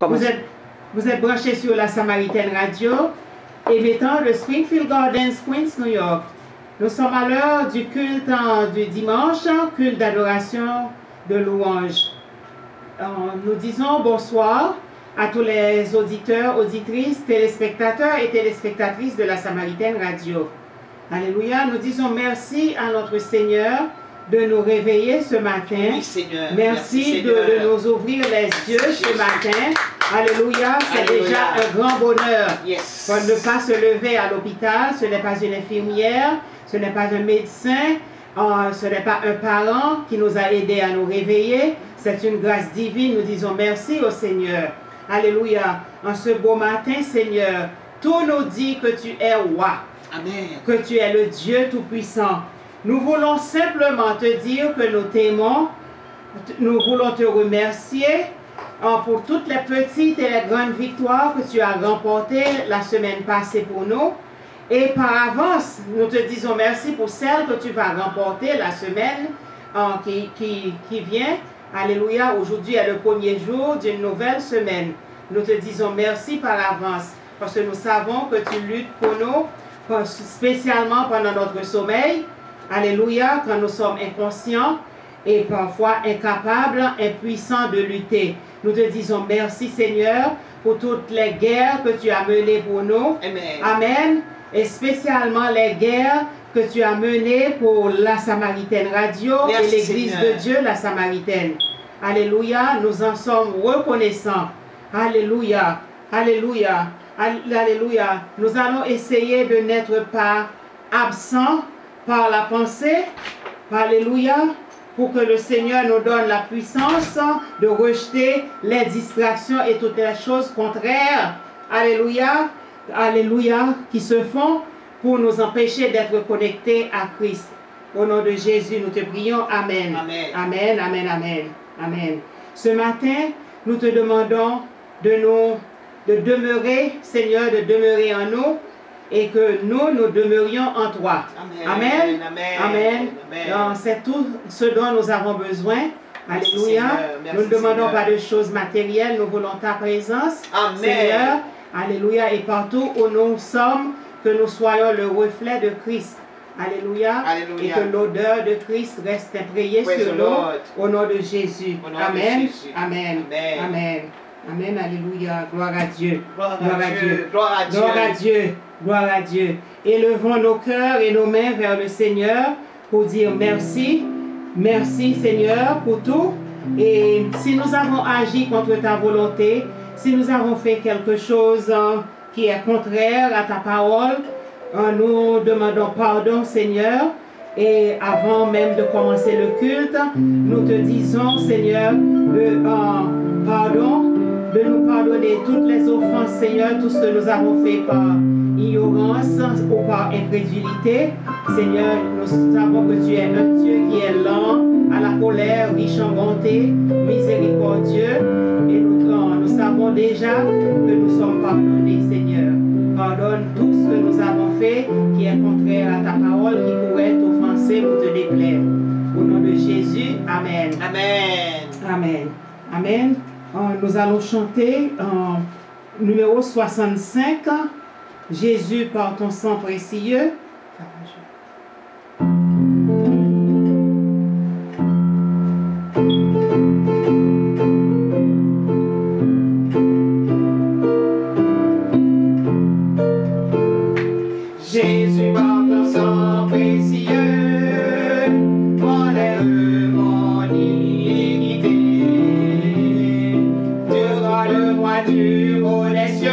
Vous êtes branchés sur la Samaritaine Radio, émettant de Springfield Gardens, Queens, New York. Nous sommes à l'heure du culte du dimanche, culte d'adoration, de louange. Nous disons bonsoir à tous les auditeurs, auditrices, téléspectateurs et téléspectatrices de la Samaritaine Radio. Alléluia. Nous disons merci à notre Seigneur de nous réveiller ce matin. Oui, Seigneur. Merci de nous ouvrir les yeux ce matin. Alléluia, c'est déjà un grand bonheur. Yes. Pour ne pas se lever à l'hôpital, ce n'est pas une infirmière, ce n'est pas un médecin, ce n'est pas un parent qui nous a aidés à nous réveiller. C'est une grâce divine. Nous disons merci au Seigneur. Alléluia. En ce beau matin, Seigneur, tout nous dit que tu es roi. Amen. Que tu es le Dieu Tout-Puissant. Nous voulons simplement te dire que nous t'aimons. Nous voulons te remercier pour toutes les petites et les grandes victoires que tu as remportées la semaine passée pour nous. Et par avance, nous te disons merci pour celles que tu vas remporter la semaine qui vient. Alléluia, aujourd'hui est le premier jour d'une nouvelle semaine. Nous te disons merci par avance parce que nous savons que tu luttes pour nous, spécialement pendant notre sommeil. Alléluia, quand nous sommes inconscients et parfois incapables, impuissants de lutter. Nous te disons merci Seigneur pour toutes les guerres que tu as menées pour nous. Amen. Amen. Et spécialement les guerres que tu as menées pour la Samaritaine Radio et l'Église de Dieu, la Samaritaine. Alléluia, nous en sommes reconnaissants. Alléluia, alléluia, alléluia. Nous allons essayer de n'être pas absents par la pensée. Alléluia, pour que le Seigneur nous donne la puissance de rejeter les distractions et toutes les choses contraires. Alléluia, alléluia, qui se font pour nous empêcher d'être connectés à Christ. Au nom de Jésus, nous te prions. Amen. Amen. Amen, amen, amen, amen. Ce matin, nous te demandons de demeurer, Seigneur, de demeurer en nous et que nous demeurions en toi. Amen. Amen. Amen. Amen. C'est tout ce dont nous avons besoin. Alléluia. Nous ne demandons pas de choses matérielles, nous voulons ta présence. Amen. Seigneur. Alléluia. Et partout où nous sommes, que nous soyons le reflet de Christ. Alléluia. Alléluia. Et que l'odeur de Christ reste imprégnée sur nous. Au nom de Jésus. Amen. Amen. Amen. Amen. Alléluia. Gloire à Dieu. Gloire à Dieu. Gloire à Dieu. Gloire à Dieu. Gloire à Dieu. Élevons nos cœurs et nos mains vers le Seigneur pour dire merci. Merci Seigneur pour tout. Et si nous avons agi contre ta volonté, si nous avons fait quelque chose qui est contraire à ta parole, nous demandons pardon Seigneur. Et avant même de commencer le culte, nous te disons Seigneur pardon, de nous pardonner toutes les offenses Seigneur, tout ce que nous avons fait par ignorance ou par incrédulité. Seigneur, nous savons que tu es un Dieu qui est lent à la colère, riche en bonté, miséricordieux. Et nous savons déjà que nous sommes pardonnés, Seigneur. Pardonne tout ce que nous avons fait qui est contraire à ta parole, qui pourrait t'offenser ou te déplaire. Au nom de Jésus, Amen. Amen. Amen. Amen. Nous allons chanter numéro 65. Jésus par ton sang précieux. Jésus par ton sang précieux, enlève mon iniquité. Tu rends le roi du haut des cieux,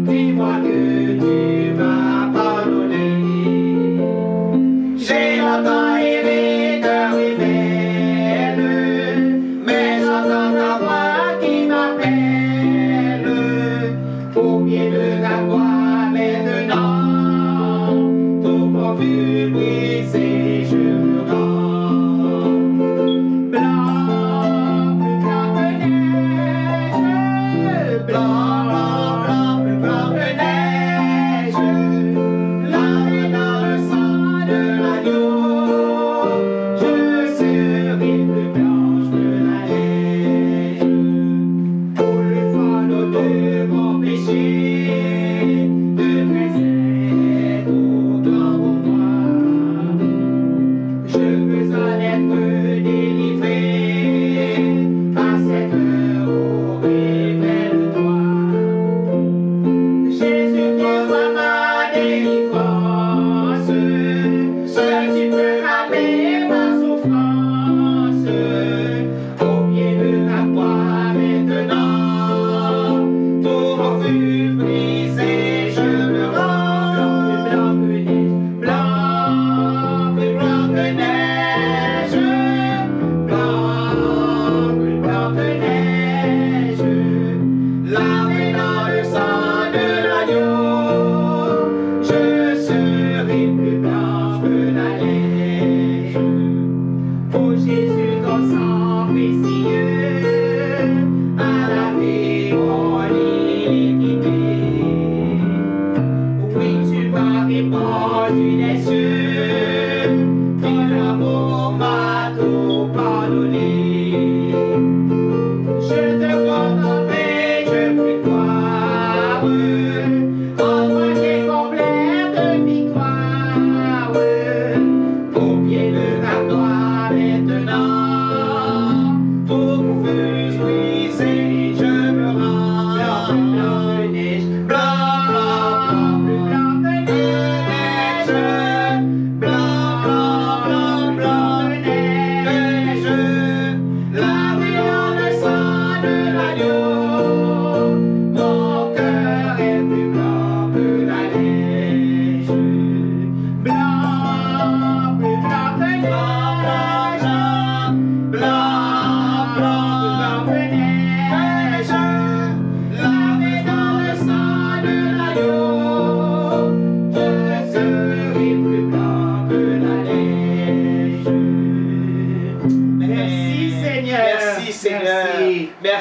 dis-moi que tu m'as pardonné. J'ai longtemps erré, cœur rebelle, mais j'entends ta voix qui m'appelle au pied de la croix. Maintenant, tout confus, brisé, je me rends. Blanc, plus blanc que neige, blanc.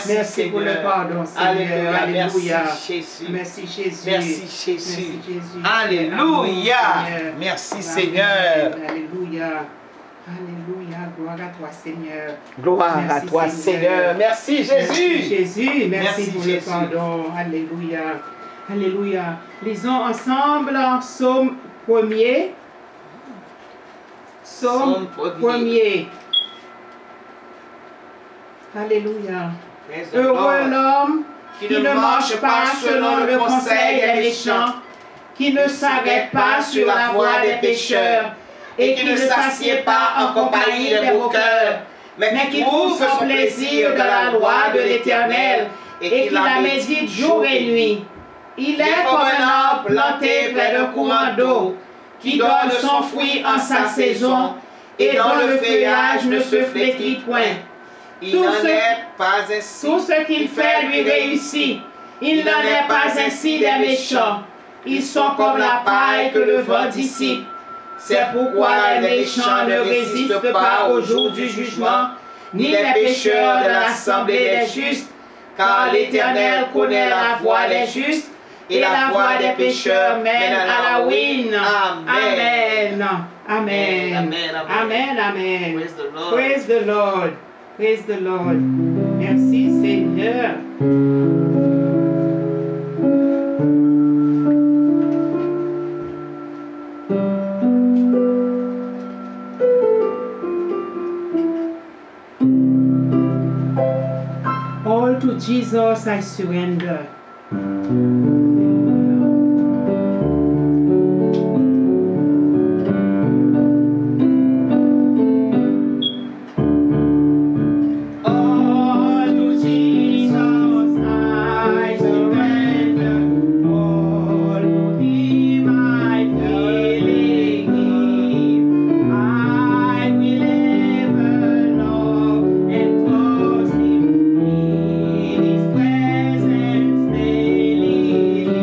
Merci pour le pardon, Seigneur. Alléluia. Merci Jésus. Merci Jésus. Merci Jésus. Merci Jésus. Alléluia. Seigneur. Merci Amen. Seigneur. Alléluia. Alléluia. Gloire à toi, Seigneur. Gloire à Merci, toi, Seigneur. Merci Jésus. Merci Jésus. Merci Merci, pour Jésus. le pardon. Alléluia. Alléluia. Lisons ensemble Psaume 1er. Psaume 1er. Alléluia. Heureux l'homme qui ne marche pas selon le conseil des méchants, qui ne s'arrête pas sur la voie des pécheurs, et qui ne s'assied pas en compagnie des moqueurs, mais qui trouve son plaisir dans la loi de l'Éternel, et qui la médite jour et nuit. Il est comme un arbre planté près d'un courant d'eau, qui donne son fruit en sa saison, et dont le feuillage ne se flétrit point. Tout ce qu'il fait lui réussit. Il n'en est pas ainsi des méchants. Ils sont comme la paille que le vent dissipe. C'est pourquoi les méchants ne résistent pas au jour du jugement, ni les pécheurs de l'assemblée des justes, car l'Éternel connaît la voie des justes, et la voie des pécheurs mène à la ruine. Amen. Amen. Amen. Amen. Praise the Lord. Praise the Lord. Praise the Lord. Merci Seigneur. All to Jesus I surrender. All to Jesus I surrender. All to Him I freely give. I will ever love and trust Him in His presence daily.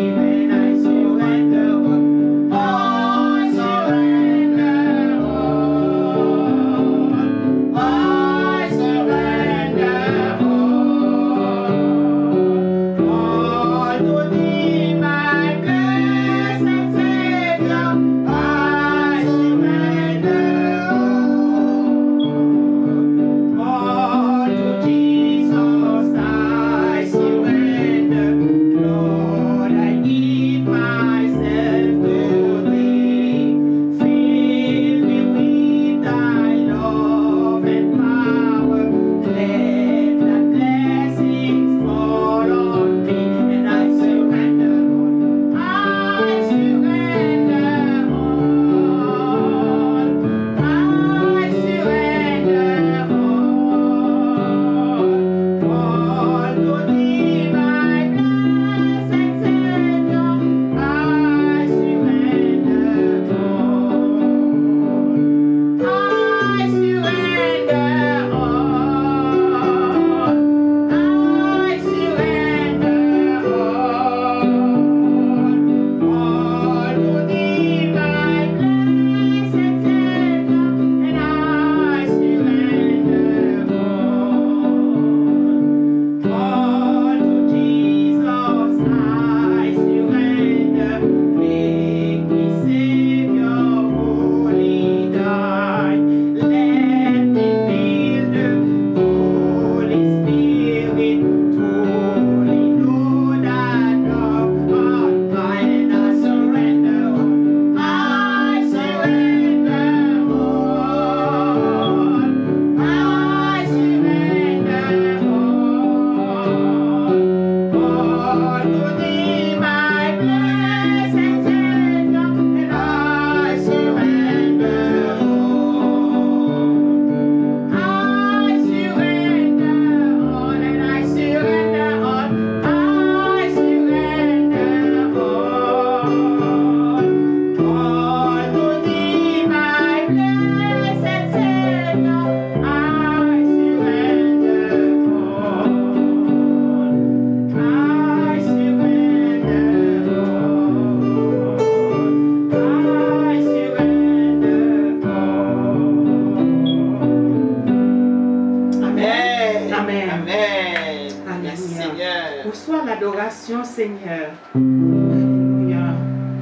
Seigneur. Reçois l'adoration, Seigneur. Alléluia.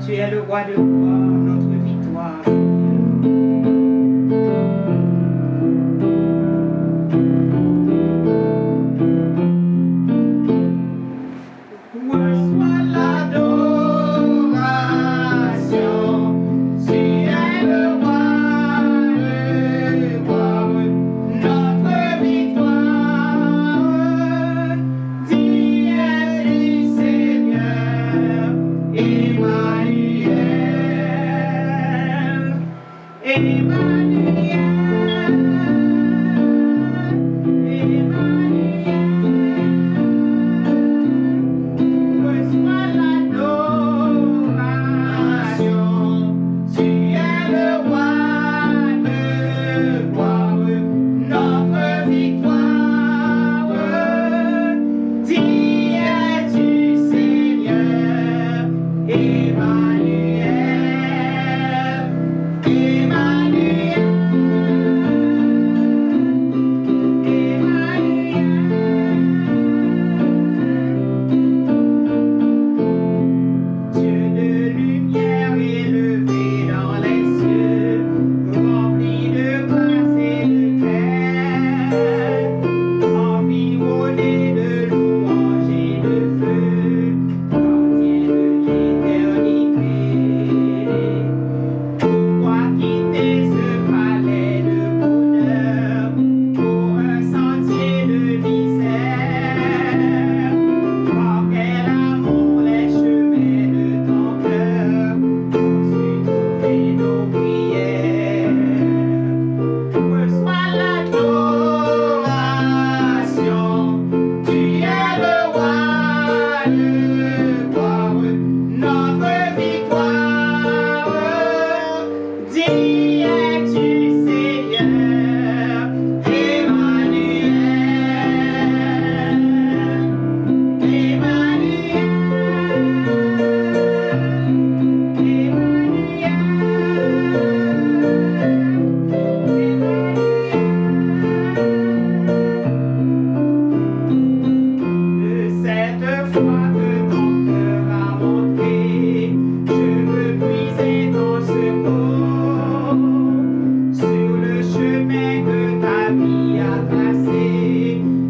Tu es le roi de gloire, notre victoire. Reçois l'adoration. Tu es le roi de gloire, notre victoire. Dis es-tu, Seigneur, Emmanuel, Emmanuel, Emmanuel. Reçois l'adoration. Tu es le roi de gloire, notre victoire. Dis es-tu, Seigneur, Emmanuel, Emmanuel, Dieu de lumière élevé dans les cieux, rempli de grâce et de paix, environné de louanges et de feu, gardien de l'éternité. Pourquoi quitter ce palais de bonheur pour un sentier de misère? Par quel amour les chemins de ton cœur ont su trouver nos prières? Reçois l'adoration. Tu es le roi de gloire, notre victoire. Dis es-tu, Seigneur, Emmanuel, De cette foi que ton cœur a montrée, je veux puiser ton secours sur le chemin que ta vie a tracé.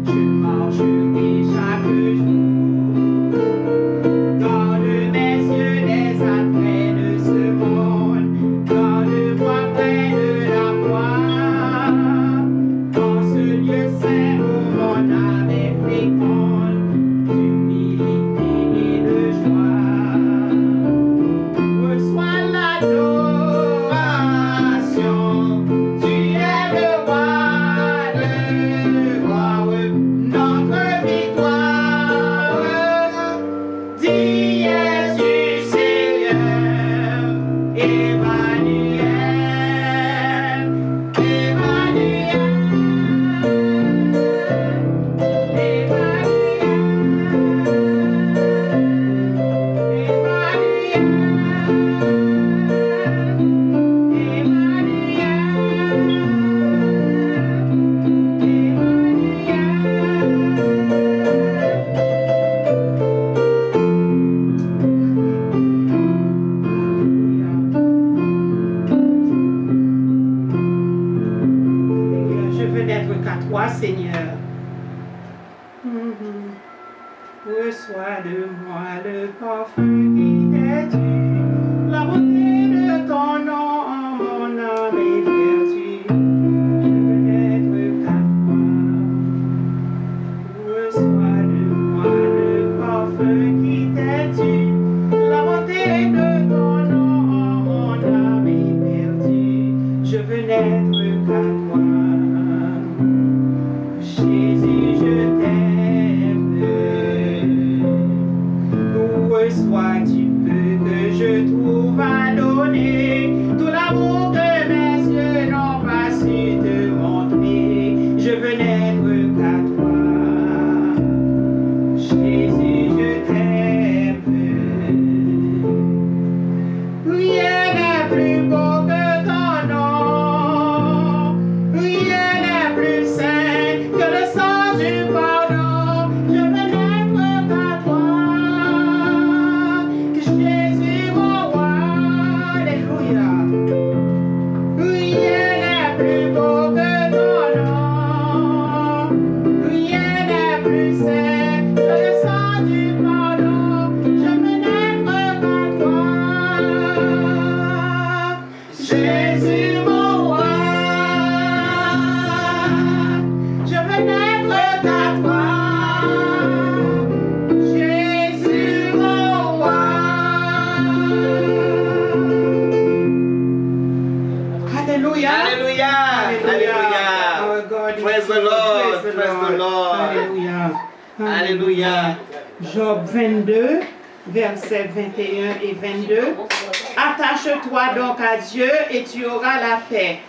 Je marcherai chaque jour. Garde mes yeux des attraits de ce monde, garde-moi près de la croix. Dans ce lieu saint où mon âme est féconde, d'humilité et de joie. Reçois l'adoration. Tu es le roi de gloire, notre victoire. Dis es-tu, Seigneur, Emmanuel, Emmanuel, Je veux n'être qu'à toi, Seigneur. Reçois de moi le parfum qui t'est dû, la beauté de ton nom en mon âme est perdue. Je veux n'être qu'à toi. Reçois de moi le parfum qui t'est dû, la beauté de ton nom en mon âme est perdue. Je veux n'être qu'à toi. Jésus, je t'aime. Reçois du peu que je trouve à donner, tout l'amour que mes yeux n'ont pas su te montrer. Je veux n'être qu'à toi. Jésus, je t'aime. Rien n'est plus beau que ton nom. Rien n'est plus saint que le sang du pardon. Je veux n'être Alléluia. Job 22, versets 21 et 22. Attache-toi donc à Dieu et tu auras la paix.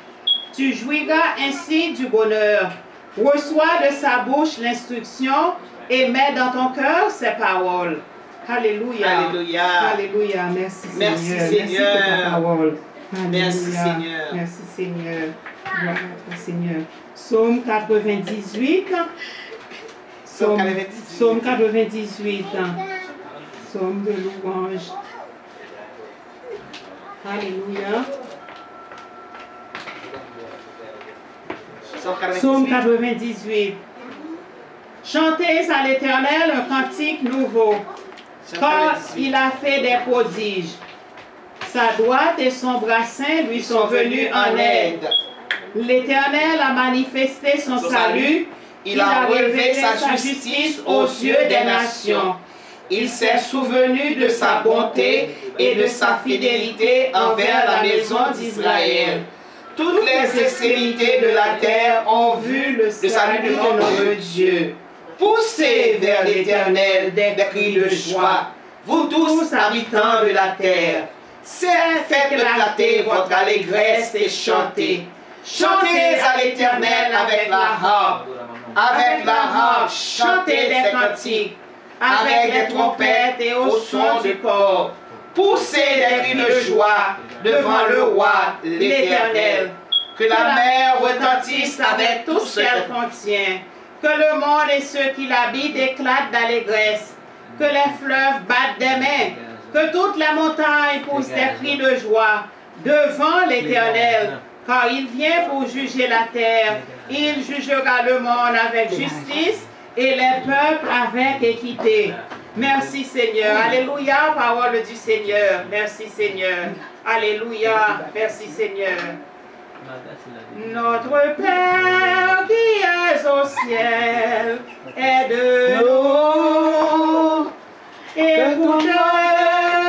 Tu jouiras ainsi du bonheur. Reçois de sa bouche l'instruction et mets dans ton cœur ses paroles. Alléluia. Alléluia. Alléluia. Merci Seigneur. Merci, Seigneur. Merci pour ta parole. Merci, Alléluia. Seigneur. Merci Seigneur. Gloire à toi, Seigneur. Psaume 98. Psaume 98. Psaume 98. Psaume de louange. Alléluia. Psaume 98. Chantez à l'Éternel un cantique nouveau, car il a fait des prodiges. Sa droite et son bras saint lui sont venus en aide. L'Éternel a manifesté son salut. Il a révélé sa justice aux yeux des nations. Il s'est souvenu de sa bonté et de sa fidélité envers la maison d'Israël. Toutes les extrémités de la terre ont vu le salut de notre Dieu. Poussez vers l'Éternel des cris de joie, vous tous habitants de la terre. Faites éclater votre allégresse et chantez. Chantez à l'Éternel avec la harpe. Avec la harpe, chantez des cantiques. Avec des trompettes et au son du corps. Poussez des cris de joie devant le roi, l'Éternel. Que la mer retentisse avec tout ce qu'elle contient. Que le monde et ceux qui l'habitent éclatent d'allégresse. Que les fleuves battent des mains. Que toutes les montagnes poussent des cris de joie devant l'Éternel. Car il vient pour juger la terre. Il jugera le monde avec justice et les peuples avec équité. Merci Seigneur. Alléluia, parole du Seigneur. Merci Seigneur. Alléluia. Merci Seigneur. Notre Père qui es au ciel, aide-nous. Écoute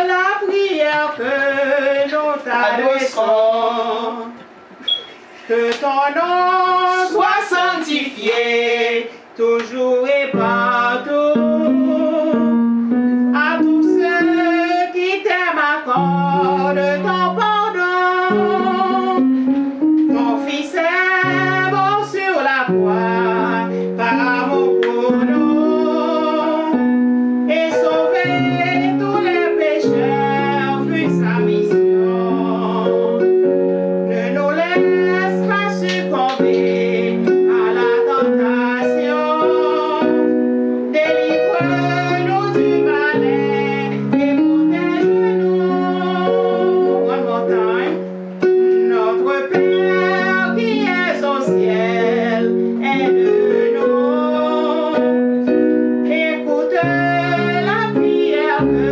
la prière que nous t'adressons. Que ton nom soit sanctifié, toujours et partout. À tous ceux qui t'aiment, accorde ton pardon. Ton Fils est mort sur la croix, par amour pour nous. Et sauver tous les pécheurs fut sa mission. Ne nous laisse pas succomber à la tentation. Délivre-nous du malin et protège-nous. One more time. Notre Père qui es au ciel, aide-nous. Écoute la prière que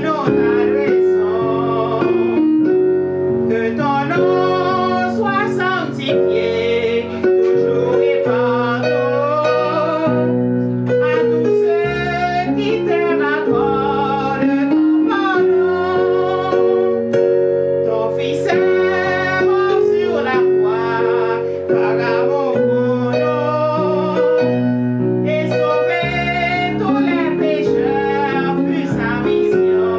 nous t'adressons. Que ton nom soit sanctifié, toujours et partout. À tous ceux qui t'aiment, accorde ton pardon. Ton Fils est mort sur la croix, par amour pour nous. Et sauver tous les pécheurs fut sa mission.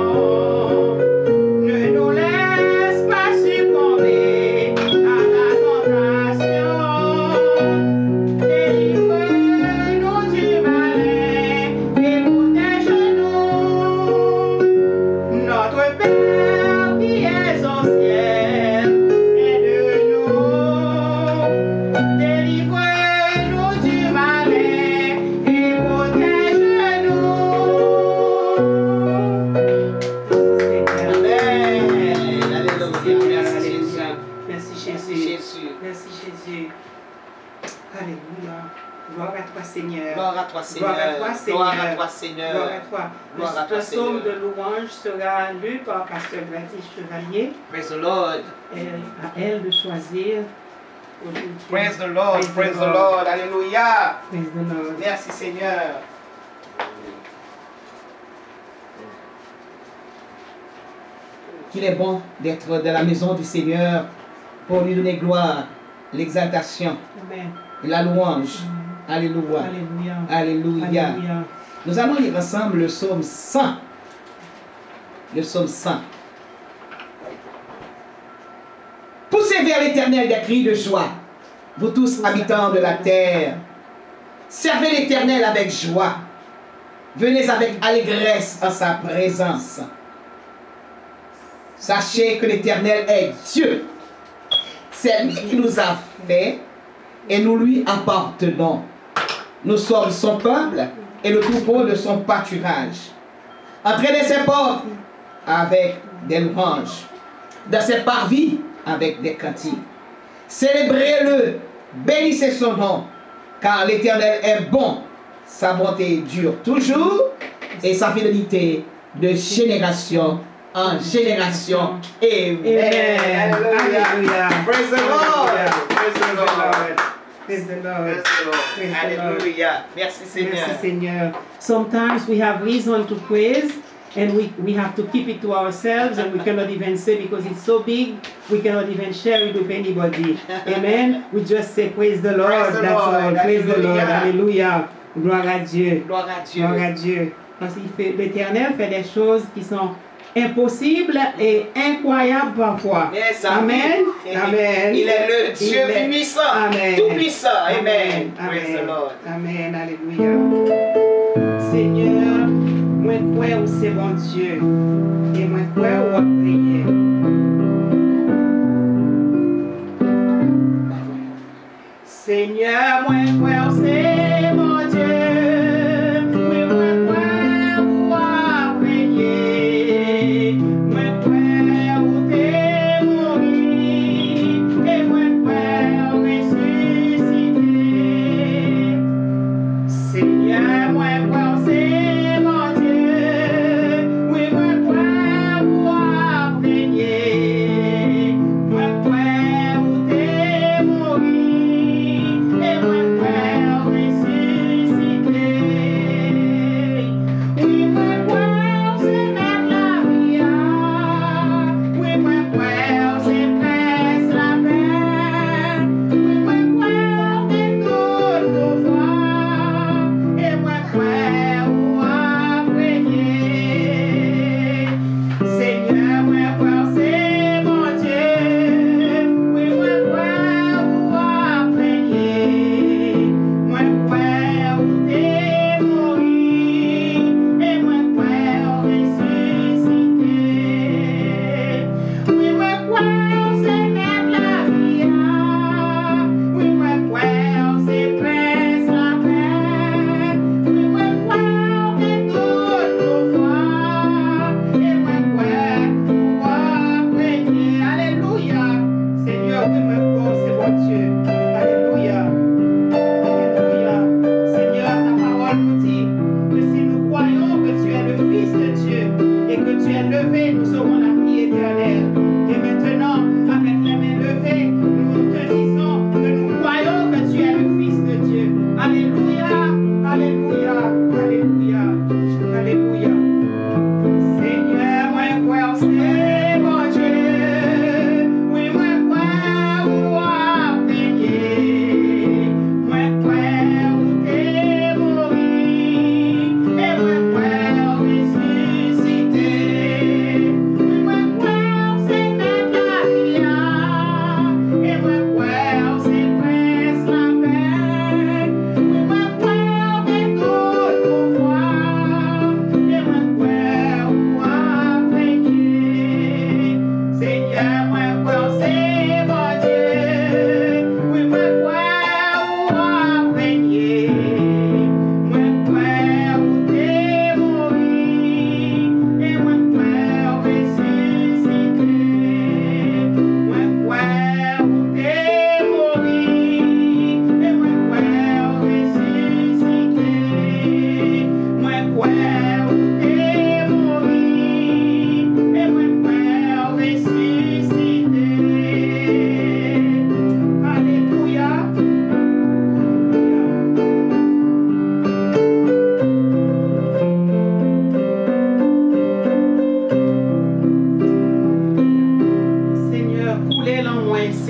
Ne nous laisse pas succomber à la tentation. Délivre-nous du malin et protège-nous. Notre Père qui es au ciel, aide-nous. Délivre-nous du malin et protège-nous. Amen. Alléluia. Merci Jésus. Merci Merci Jésus. Jésus. Merci Jésus. Alléluia. Gloire à toi Seigneur. Gloire à toi Seigneur. Gloire à toi, Seigneur. Gloire à toi Seigneur. Gloire à toi. Gloire à toi, Le psaume de Seigneur. louange sera lu par Pasteur Gladys Chevalier. Praise the Lord. À elle de choisir aujourd'hui. Praise the Lord. Praise the Lord. Alléluia. Praise the Lord. Merci Seigneur. Qu'il est bon d'être dans la maison du Seigneur pour lui donner gloire, l'exaltation Amen. et la louange. Alléluia. Alléluia. Alléluia. Alléluia. Nous allons lire ensemble le psaume 100. Le psaume 100. Poussez vers l'Éternel des cris de joie, vous tous habitants de la terre. Servez l'Éternel avec joie. Venez avec allégresse en sa présence. Sachez que l'Éternel est Dieu. C'est lui qui nous a fait et nous lui appartenons. Nous sommes son peuple et le troupeau de son pâturage. Entrez dans ses portes avec des louanges, dans ses parvis avec des cantiques. Célébrez-le, bénissez son nom, car l'Éternel est bon. Sa bonté dure toujours et sa fidélité de génération en génération. Amen. Hallelujah. Praise the Lord. Praise the Lord. Praise the Lord. Praise the Lord. Hallelujah. Merci Seigneur. Merci Seigneur. Sometimes we have reason to praise and we have to keep it to ourselves and we cannot even say because it's so big, we cannot even share it with anybody. Amen. We just say praise the Lord. Praise the That's Lord. all. Praise the Lord. Hallelujah. Alléluia. Gloire à Dieu. Gloire à Dieu. Gloire à Dieu. Parce que l'Éternel fait des choses qui sont impossibles et incroyables parfois. Yes, Amen. Amen. Il est le Dieu puissant, Amen. tout puissant. Amen. Amen. Praise the Lord. Amen. Alléluia. Seigneur, moi crois où c'est bon Dieu et moi crois où on prier. Seigneur, moi crois où c'est bon Dieu.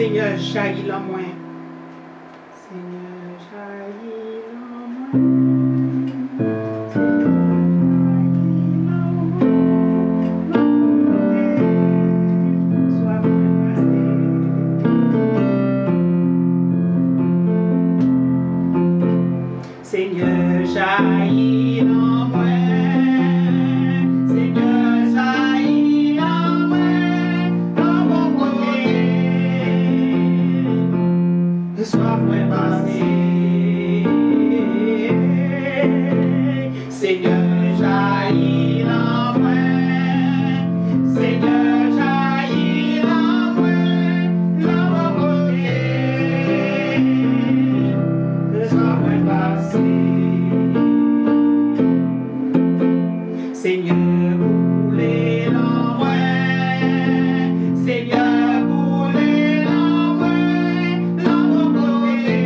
Seigneur, jaillit en moi. Seigneur, jaillit en moi. Seigneur, boulez la main, Seigneur, boulez la main, la beauté,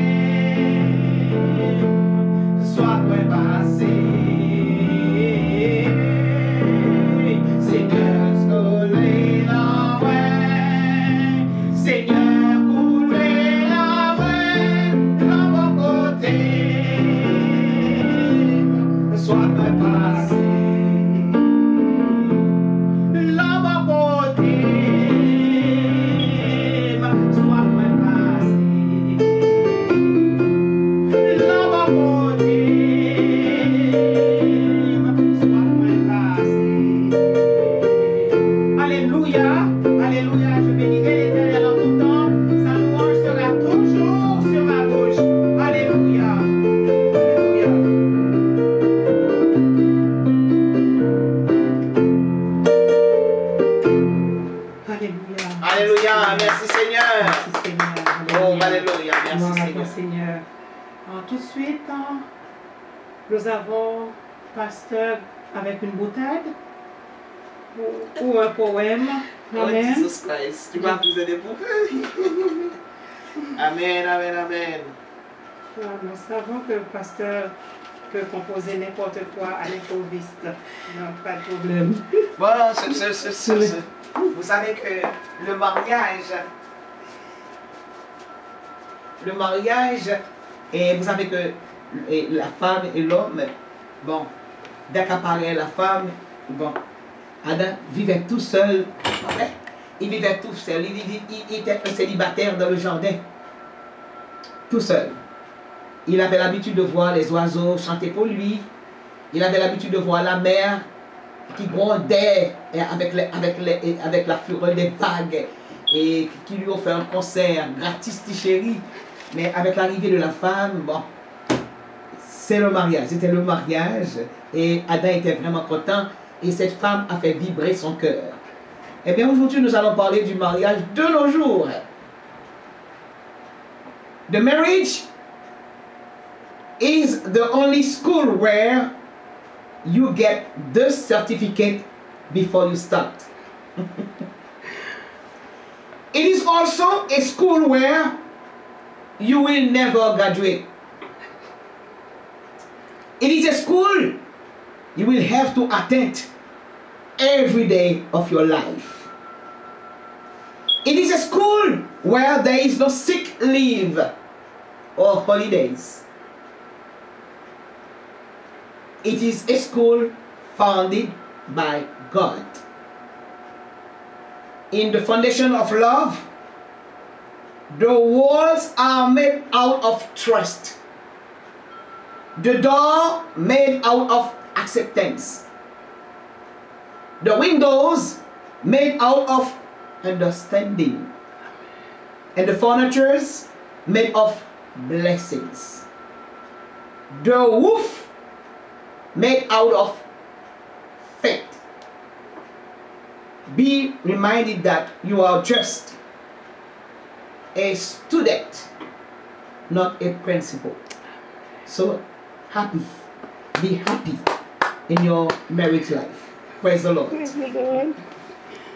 soit fait passer. Seigneur, boulez la main, Seigneur, boulez la main, la beauté, soit fait passer. Tout de suite, nous avons pasteur avec une boutade ou un poème. Amen. Oh, Jesus Christ. Tu vas vous aider pour Amen, amen, amen. Nous savons que le pasteur peut composer n'importe quoi à l'improviste. Non, pas de problème. Bon, vous savez que le mariage, et vous savez que la femme et l'homme, bon, d'accaparer la femme, bon, Adam vivait tout seul, ouais, il vivait tout seul, il était un célibataire dans le jardin, tout seul. Il avait l'habitude de voir les oiseaux chanter pour lui, il avait l'habitude de voir la mer qui grondait avec la fureur des vagues et qui lui offrait un concert gratis, chéri. Mais avec l'arrivée de la femme, bon, c'est le mariage, c'était le mariage et Adam était vraiment content et cette femme a fait vibrer son cœur. Eh bien aujourd'hui nous allons parler du mariage de nos jours. The marriage is the only school where you get the certificate before you start. It is also a school where you will never graduate. It is a school you will have to attend every day of your life. It is a school where there is no sick leave or holidays. It is a school founded by God. In the foundation of love, the walls are made out of trust. The door made out of acceptance. The windows made out of understanding. And the furnitures made of blessings. The roof made out of faith. Be reminded that you are just a student, not a principal. So happy, be happy in your marriage life. Praise the Lord. Praise the Lord.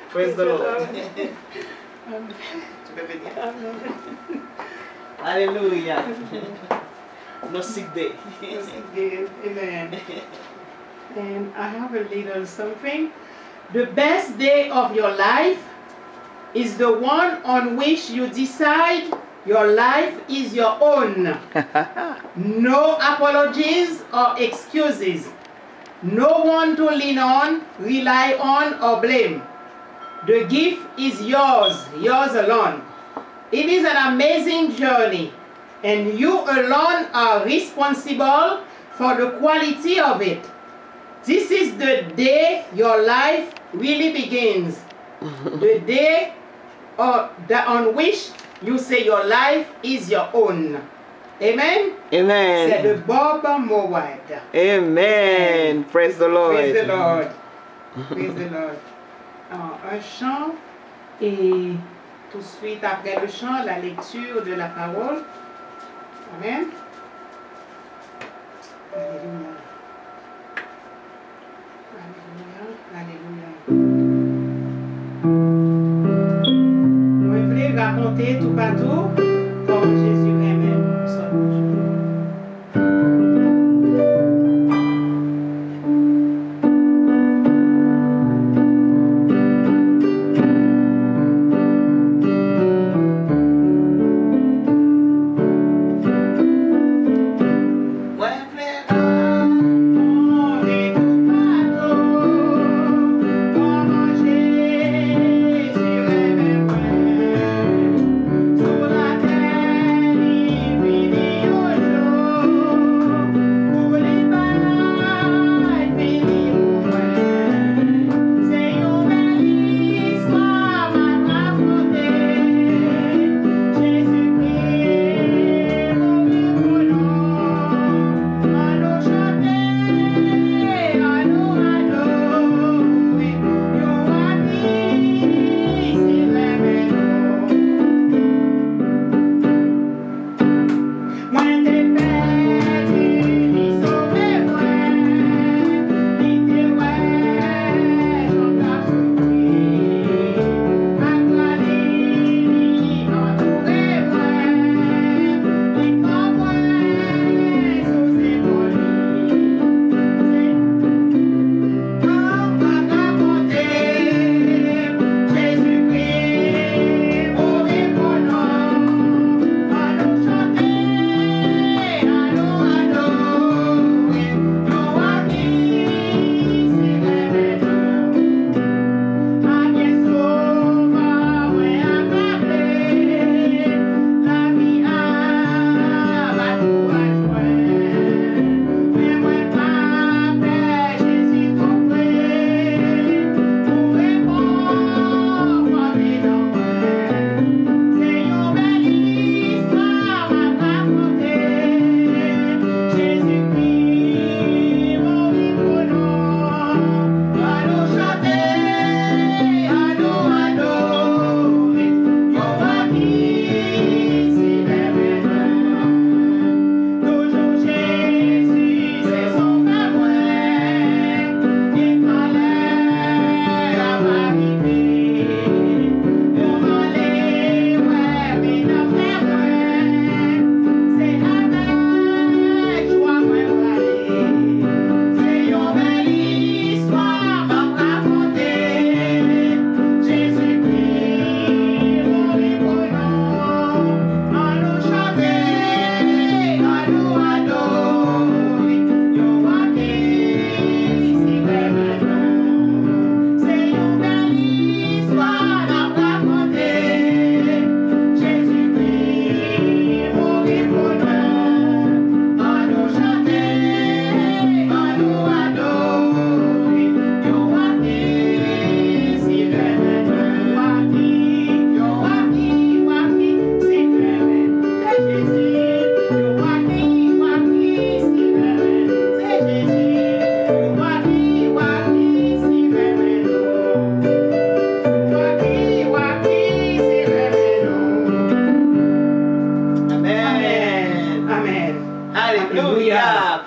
Praise the Lord. Hallelujah. No sick day. No sick day. Amen. And I have a little something. The best day of your life is the one on which you decide your life is your own. No apologies or excuses. No one to lean on, rely on, or blame. The gift is yours, yours alone. It is an amazing journey, and you alone are responsible for the quality of it. This is the day your life really begins. The day on which you say your life is your own. Amen? Amen. C'est de Bob Mowat. Amen. Praise the Lord. Praise the Lord. Praise the Lord. Un chant et tout de suite après le chant, la lecture de la parole. Amen. Alléluia. Moi, je voulais raconter tout partout comment Jésus aimait son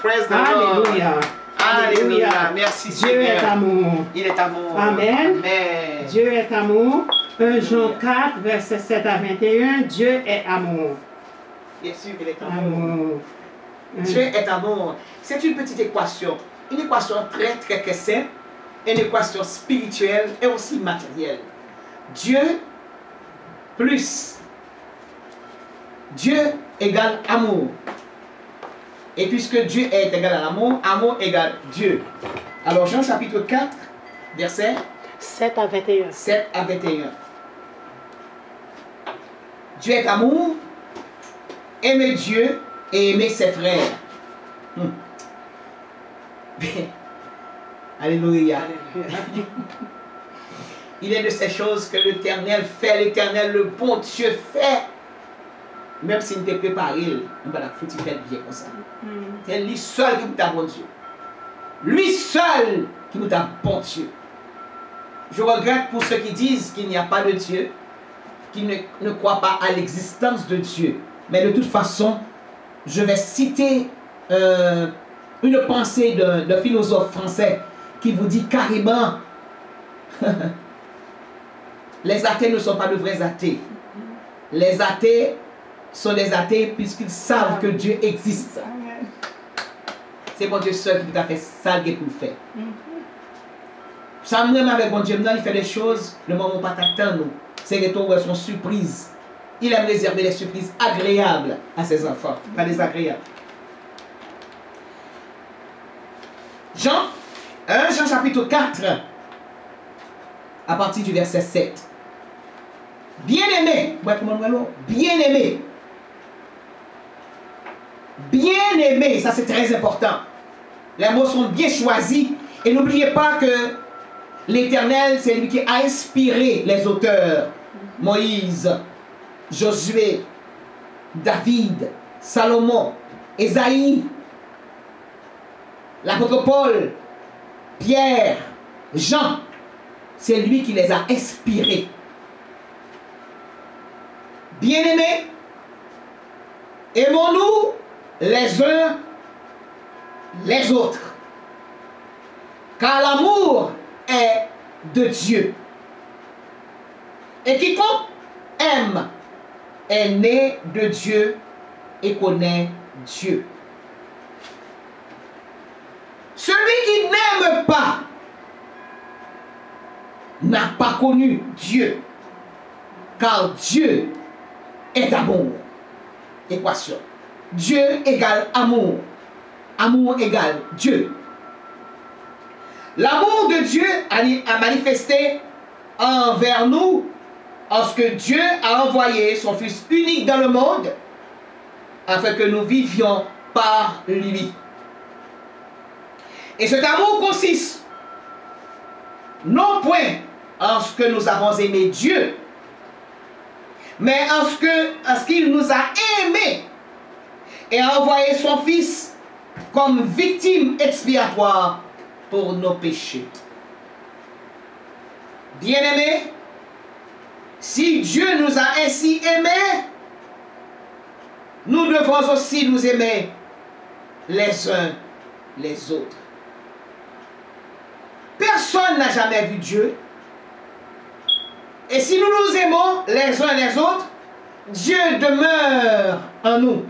Praise the Lord. Alléluia. Alléluia. Merci Dieu Seigneur. est amour. Il est amour. Amen. Amen. Dieu est amour. 1 Jean 4, versets 7 à 21. Dieu est amour. Bien sûr qu'il est amour. Amour. Dieu est amour. C'est une petite équation. Une équation très simple. Une équation spirituelle et aussi matérielle. Dieu plus Dieu égale amour. Et puisque Dieu est égal à l'amour, amour égale Dieu. Alors Jean chapitre 4, verset 7 à 21. 7 à 21. Dieu est amour, aimer Dieu et aimer ses frères. Alléluia. Il est de ces choses que l'Éternel fait, l'Éternel, le bon Dieu fait. Même s'il ne t'a préparé, il va faire bien comme ça. C'est lui seul qui nous a bon Dieu. Lui seul qui nous a bon Dieu. Je regrette pour ceux qui disent qu'il n'y a pas de Dieu, qui ne croient pas à l'existence de Dieu. Mais de toute façon, je vais citer une pensée d'un philosophe français qui vous dit carrément, les athées ne sont pas de vrais athées. Les athées sont des athées puisqu'ils savent que Dieu existe. C'est bon Dieu seul qui peut faire ça pour le faire. Ça même avec bon Dieu, il fait des choses, le moment où pas t'attendre. C'est que toi, son surprise. Il aime réserver des surprises agréables à ses enfants, pas désagréables. Jean chapitre 4, à partir du verset 7. Bien-aimé, bien-aimé, bien-aimé, ça c'est très important. Les mots sont bien choisis et n'oubliez pas que l'Éternel, c'est lui qui a inspiré les auteurs. Moïse, Josué, David, Salomon, Ésaïe, l'apôtre Paul, Pierre, Jean. C'est lui qui les a inspirés. Bien-aimés, aimons-nous les uns les autres. Car l'amour est de Dieu. Et quiconque aime est né de Dieu et connaît Dieu. Celui qui n'aime pas n'a pas connu Dieu, car Dieu est amour. Équation. Dieu égale amour. Amour égale Dieu. L'amour de Dieu a manifesté envers nous lorsque Dieu a envoyé son Fils unique dans le monde afin que nous vivions par lui. Et cet amour consiste non point en ce que nous avons aimé Dieu, mais en ce qu'il nous a aimés et a envoyé son Fils comme victime expiatoire pour nos péchés. Bien-aimés, si Dieu nous a ainsi aimés, nous devons aussi nous aimer les uns les autres. Personne n'a jamais vu Dieu. Et si nous nous aimons les uns les autres, Dieu demeure en nous.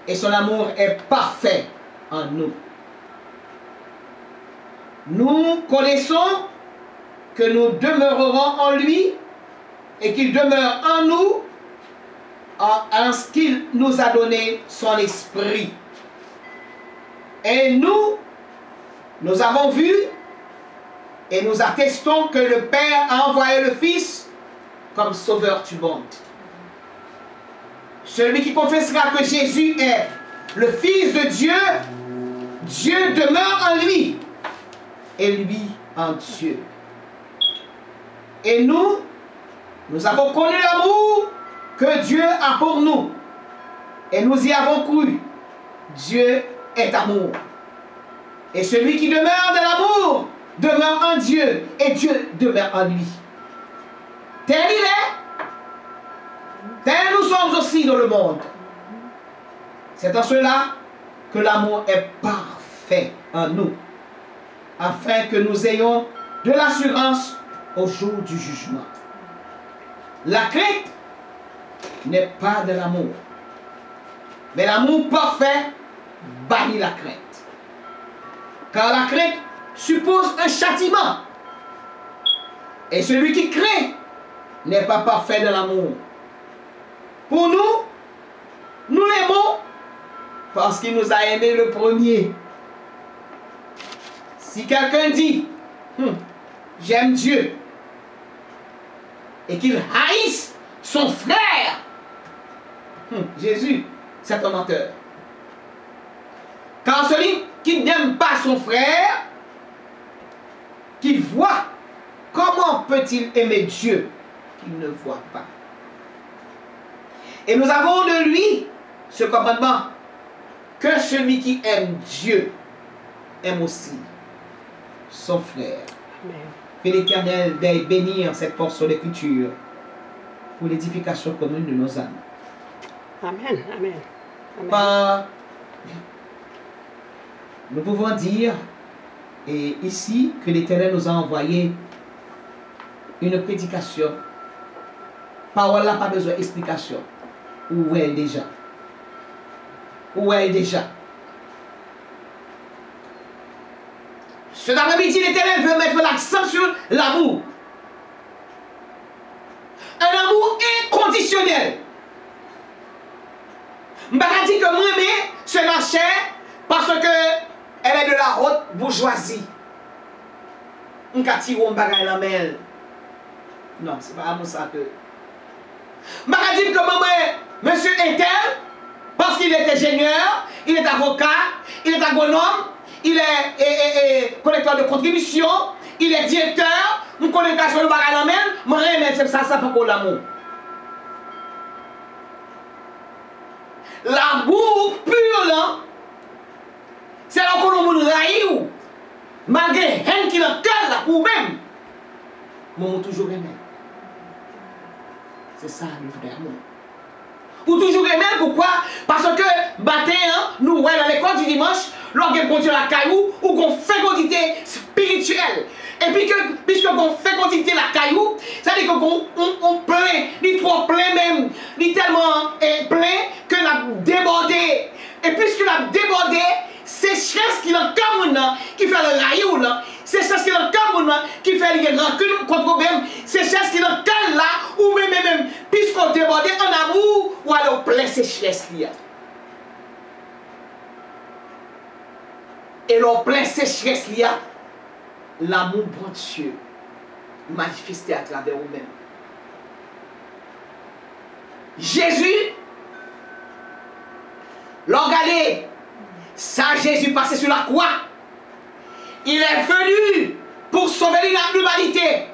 Et son amour est parfait en nous. Nous connaissons que nous demeurerons en lui et qu'il demeure en nous en ce qu'il nous a donné son esprit. Et nous avons vu et nous attestons que le Père a envoyé le Fils comme sauveur du monde. Celui qui confessera que Jésus est le Fils de Dieu, Dieu demeure en lui et lui en Dieu. Et nous avons connu l'amour que Dieu a pour nous. Et nous y avons cru. Dieu est amour. Et celui qui demeure dans l'amour demeure en Dieu et Dieu demeure en lui. Tel il est, tel nous sommes aussi dans le monde. C'est en cela que l'amour est parfait en nous, afin que nous ayons de l'assurance au jour du jugement. La crainte n'est pas de l'amour, mais l'amour parfait bannit la crainte. Car la crainte suppose un châtiment. Et celui qui craint n'est pas parfait dans l'amour. Pour nous, nous l'aimons parce qu'il nous a aimés le premier. Si quelqu'un dit, j'aime Dieu, et qu'il haïsse son frère, Jésus, c'est un menteur. Car celui qui n'aime pas son frère, qui voit, comment peut-il aimer Dieu qu'il ne voit pas? Et nous avons de lui ce commandement, que celui qui aime Dieu aime aussi son frère. Amen. Que l'Éternel veuille bénir cette portion d'écriture pour l'édification commune de nos âmes. Amen. Amen. Amen. Nous pouvons dire Et ici, que l'Éternel nous a envoyé une prédication. Parole n'a pas besoin d'explication. Où est déjà? Où est déjà? Cet après-midi, l'Éternel veut mettre l'accent sur l'amour. Un amour inconditionnel. Je ne vais pas dire que moi-même, c'est ma chair, parce qu'elle est de la haute bourgeoisie. Je ne vais pas tirer un bagage dans la main. Non, ce n'est pas amour ça que. Je ne vais pas dire que moi, monsieur Intel, parce qu'il est ingénieur, il est avocat, il est agronome, il est collecteur de contribution, il est directeur, je connais pas sur le bagage dans la main, je remets ça pour l'amour. L'amour pur là, c'est là qu'on nous raille malgré haine qui est dans le cœur là, ou même, moi toujours aimé. C'est ça le vrai amour. Ou toujours aimé, pourquoi? Parce que matin, nous voyons dans l'école du dimanche, lorsqu'on continue la caillou, ou qu'on fait quantité spirituelle. Et puis que, puisque qu'on fait quantité la caillou, ça veut dire qu'on plein, il trop plein même, il tellement plein que l'a débordé. Et puisque l'a débordé, c'est sécheresse qui est dans le cœur, qui fait le raillou là, c'est sécheresse qui est dans le cœur, qui fait les rancune contre même, c'est sécheresse qui est dans le cœur là, ou même, puisqu'on débordé en amour, ou alors plein sécheresse là. Et l'on plein sécheresse là, l'amour bon Dieu manifesté à travers vous-même. Jésus, regardez, ça Jésus passé sur la croix, il est venu pour sauver l'humanité.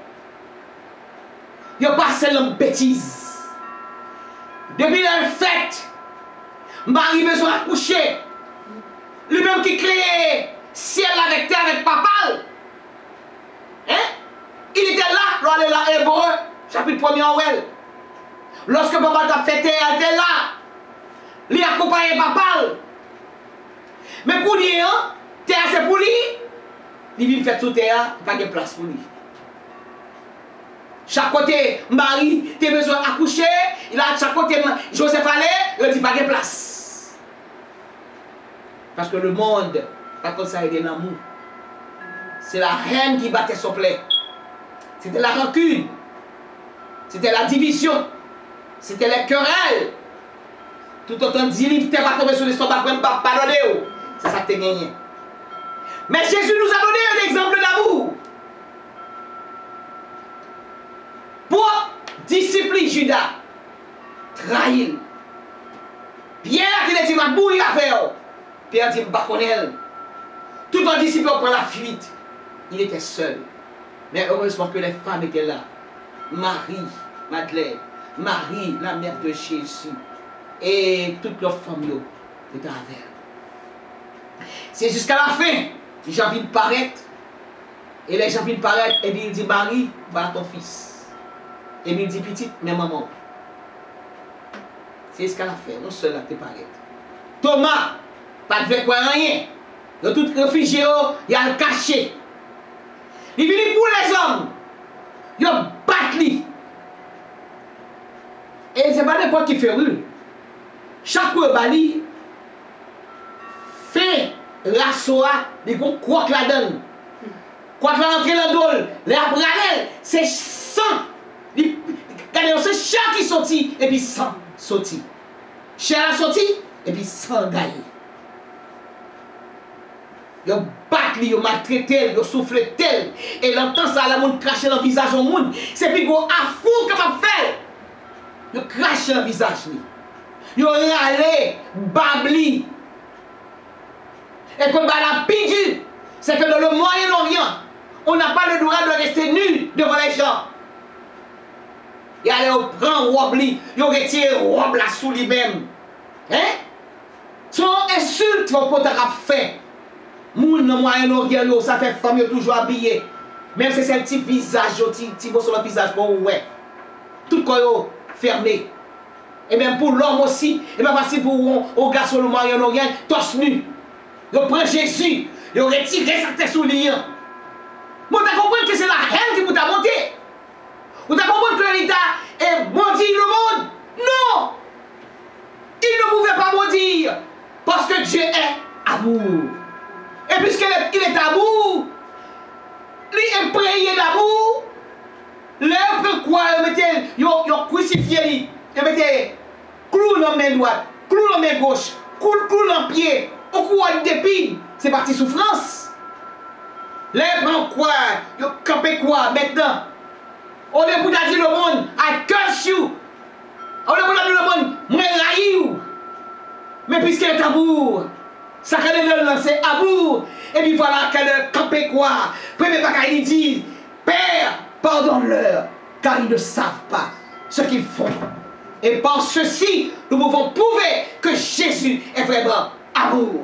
Il n'a pas seulement bêtise. Depuis la fête, Marie besoin d'accoucher. Lui-même qui crée ciel avec terre avec papa. Hein? Il était là, l'on est là, Hébreu, chapitre 1er en Ouel. Lorsque papa t'a fêté, il était là. Il a accompagné papa. Mais pour lui, hein, terre c'est pour lui. Il vient faire tout terre, pas de place pour lui. Chaque côté, Marie, tu as besoin d'accoucher. Il a chaque côté, Joseph allait, il dit pas de place. Parce que le monde, pas comme ça, il est l'amour. C'est la reine qui battait son plaid. C'était la rancune. C'était la division. C'était les querelles. Tout autant de dire, tu vas tomber sur l'estomac pour ne pas pardonner. C'est ça que tu as gagné. Mais Jésus nous a donné un exemple d'amour. Pour discipliner Judas, trahir. Pierre qui a dit, ma bouille à faire. Pierre dit, ma connaît. Tout en disciple prend la fuite. Il était seul. Mais heureusement que les femmes étaient là. Marie, Madeleine, Marie, la mère de Jésus, et toutes leurs familles étaient avec elle. C'est jusqu'à la fin que j'ai envie de paraître. Et les gens viennent paraître, et puis il dit, Marie, va ton fils. Et puis il dit, petite, mais maman. C'est jusqu'à la fin, on seul là te paraître. Thomas, pas de quoi rien. De tout réfugié, il a le caché. Il vient pour les hommes. Il bat lui. Et c'est pas n'importe qui fait rue. Chaque fois, Bali fait la soie, il croit que la donne. Croit que la rentrée dans le dos, les abranelles, c'est sang. C'est chair qui sortit, et puis sang sorti. Chair a sorti, et puis sang gagne. Ils battent, ils maltraitent, ils soufflent tel. Et l'entend ça, la monde crache dans le visage au monde. C'est plus gros à fond capable de faire. Ils crachent dans le visage. Ils râlent, babli. Et comme la pire, c'est que dans le Moyen-Orient, on n'a pas le droit de rester nu devant les gens. Ils allaient prendre Wobli, ils retirent Wobla sous lui-même. Hein? Son insulte pour te faire. Moun dans Moyen-Orient, ça fait femme toujours habillée. Même si c'est un petit visage, petit beau sur le visage, bon, ouais. Tout corps fermé. Et même pour l'homme aussi, et même aussi pour un garçon le Moyen-Orient, torse nu. Ils prennent Jésus, Ils ont retiré sa tête sous lui. Vous avez compris que c'est la haine qui vous a monté. Vous avez compris que l'État est maudit le monde. Non. Il ne pouvait pas maudire. Parce que Dieu est amour. Et puisqu'il est amour, lui est prié d'amour. L'heure que quoi, il a crucifié lui. Il mettait clou dans la main droite, clou dans la main gauche, clou dans le pied, au courant d'épine. C'est parti souffrance. L'heure prend quoi, il a campé quoi maintenant. On est pour dire le monde, I curse you. On est pour dire le monde, moi raïu. Mais puisqu'il est amour, ça c'est amour. Et puis voilà qu'elle a campé quoi. Premier bagage, il dit, Père, pardonne-leur, car ils ne savent pas ce qu'ils font. Et par ceci, nous pouvons prouver que Jésus est vraiment amour.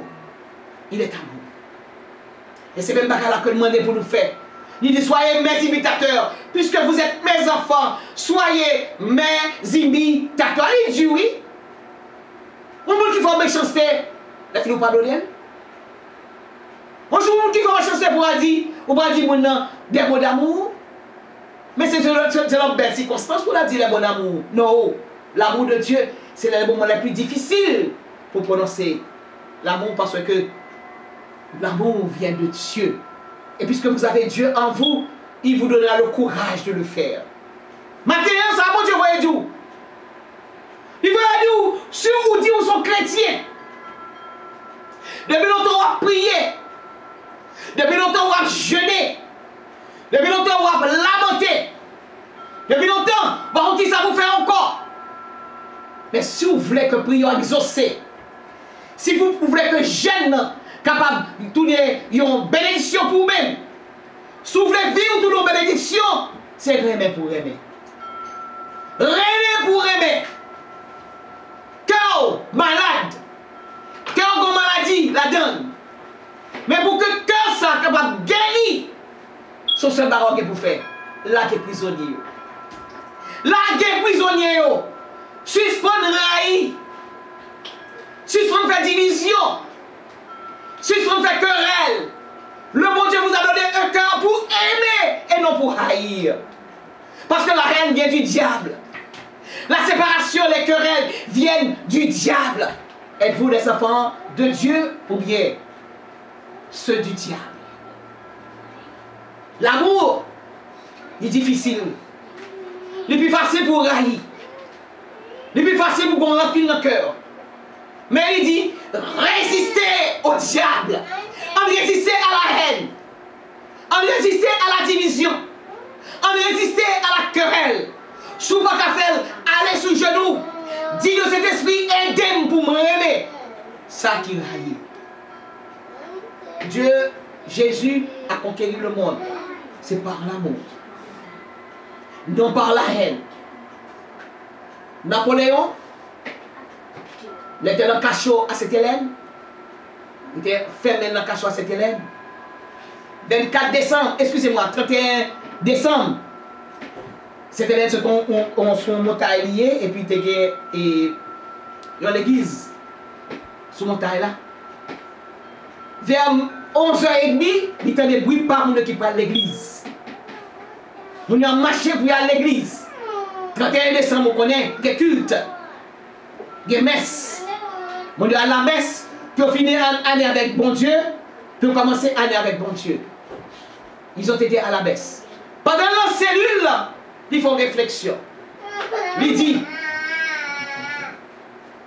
Il est amour. Et c'est même bagage là que nous demandons pour nous faire. Il dit, soyez mes imitateurs, puisque vous êtes mes enfants, soyez mes imitateurs. Il dit oui. On monde qui fait méchanceté, la fille nous pardonne. On joue monde qui fait méchanceté pour dire, ou pas dire des mots d'amour. Mais c'est la belle circonstance pour la dire les mots d'amour. Non, l'amour de Dieu, c'est le moment le plus difficile pour prononcer l'amour parce que l'amour vient de Dieu. Et puisque vous avez Dieu en vous, il vous donnera le courage de le faire. Maintenant, ça, mon Dieu, voyez d'où? Il va dire, si vous dites que vous êtes chrétiens, depuis longtemps on a prié, depuis longtemps on a jeûné, depuis longtemps on a lamenté, depuis longtemps, par contre, ça vous fait encore. Mais si vous voulez que prière exaucée, si vous voulez que jeûne capable de tourner une bénédiction pour vous-même, si vous voulez vivre toute une bénédiction, c'est aimer pour aimer. Aimer pour aimer. Cœur malade, cœur comme maladie, la donne. Mais pour que cœur soit capable de guérir, c'est ce baroque que vous faites. Là, qui est prisonnier. Là, qui est prisonnier. Suspendre raï. Suspendre faire division. Suspendre faire querelle. Le bon Dieu vous a donné un cœur pour aimer et non pour haïr. Parce que la haine vient du diable. La séparation, les querelles viennent du diable. Êtes-vous des enfants de Dieu ou bien ceux du diable? L'amour est difficile. Le plus facile pour haïr. Le plus facile pour qu'on remplit le cœur. Mais il dit, résistez au diable. En résister à la haine. En résister à la division. En résister à la querelle. Souvent qu'à faire, allez sous genoux. Dis de cet esprit, aidez-moi pour m'aimer. Ça qui raille. Dieu, Jésus a conquéri le monde. C'est par l'amour. Non par la haine. Napoléon, il était dans le cachot à Sainte-Hélène. Il était fermé dans le cachot à Sainte-Hélène. 24 décembre, excusez-moi, 31 décembre. Sainte-Hélène, c'est qu'on se montagne lié et puis il y a l'église sur montagne là. Vers 11h30, il y a des bruits par monde qui parlent de l'église. On a marché pour aller à l'église. 31 décembre, on connaît des cultes, des messes. On est à la messe, puis on finit l'année avec bon Dieu, puis on commence l'année avec bon Dieu. Ils ont été à la messe. Pendant leur cellule, ils font réflexion. Il dit,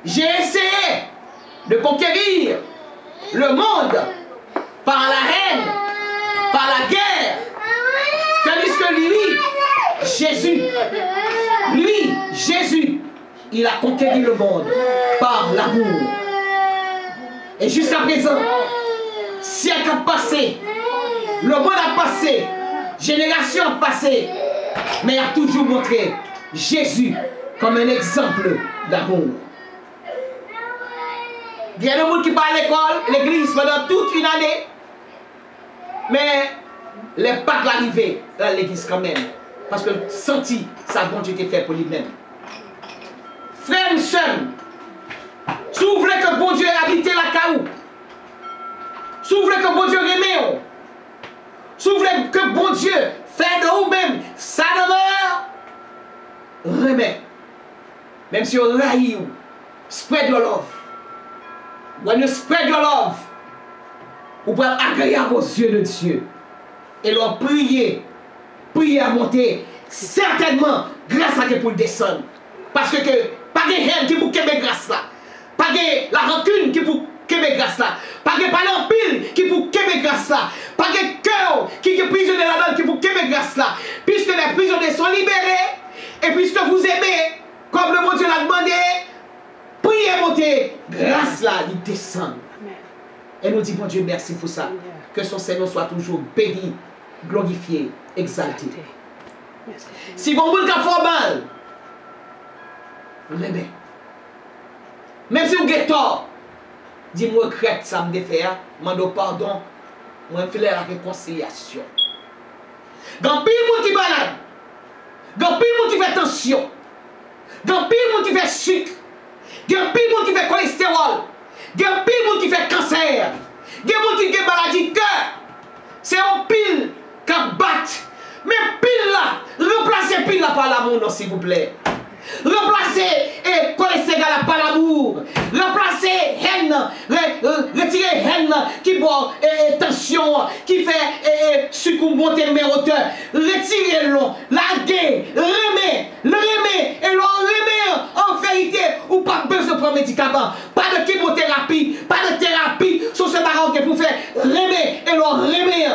j'ai essayé de conquérir le monde par la haine, par la guerre, tandis que Jésus, il a conquéri le monde par l'amour. Et jusqu'à présent, siècle a passé, le monde a passé, génération a passé, mais il a toujours montré Jésus comme un exemple d'amour. Il y a des gens qui parlent à l'école, l'église pendant toute une année, mais les pas l'arrivée dans l'église quand même. Parce que senti, sa bonté était fait pour lui-même. Frères et sœurs, si vous voulez que bon Dieu habite la caou, S'ouvre que bon Dieu remet. S'ouvre que bon Dieu fait de vous-même. Ça demeure. Remet. Même si on raille, spread your love. When you spread your love, vous pouvez être agréable aux yeux de Dieu. Et leur prier à monter. Certainement, grâce à Dieu pour le descendre. Parce que pas de haine qui pour qu'aimer grâce là. Pas de la rancune qui pour qu'aimer grâce là. Pas de parler en pile qui pour qu'aimer grâce là. Pas de cœur qui est prisonnier là-dedans qui pour qu'aimer grâce là. Puisque les prisonniers sont libérés. Et puisque vous aimez, comme le bon Dieu l'a demandé, priez monter. Grâce là, il descend. Et nous disons, bon Dieu, merci pour ça. Que son Seigneur soit toujours béni, glorifié, exalté. Si vous voulez faire mal, remets. Même si vous avez tort, dis-moi que ça me défaire, demande pardon, moi je fais la réconciliation. Dans pile monde qui balade, dans pile monde qui fait tension, dans pile monde qui fait sucre, dans pile monde qui fait cholestérol, dans pile monde qui fait cancer, dans monde qui fait maladie de cœur. C'est un pile qui bat. Mais pile là, remplacez pile là par l'amour, s'il vous plaît. Remplacez et cholestérol par l'amour. Remplacez haine, retirez haine qui boit tension, qui fait succomber mes hauteurs. Retirez-le, larguez, remet, et l'on remet en vérité ou pas besoin de prendre médicaments. Pas de chimiothérapie, pas de thérapie sur ce baron que vous faites. Remet et l'on remet.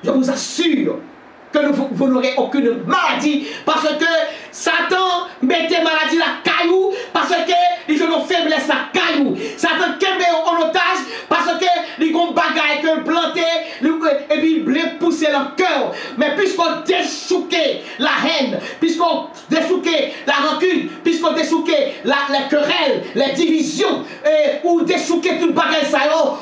Je vous assure que vous n'aurez aucune maladie parce que Satan mettait maladie la caillou parce que les gens ont faiblesse la caillou. Satan kembe en otage parce que les ont bagaille que planté et puis il voulait pousser leur cœur. Mais puisqu'on dessouquait la haine, puisqu'on dessouquait la rancune, puisqu'on dessouquait la querelle, les divisions, ou dessouquait toute bagaille ça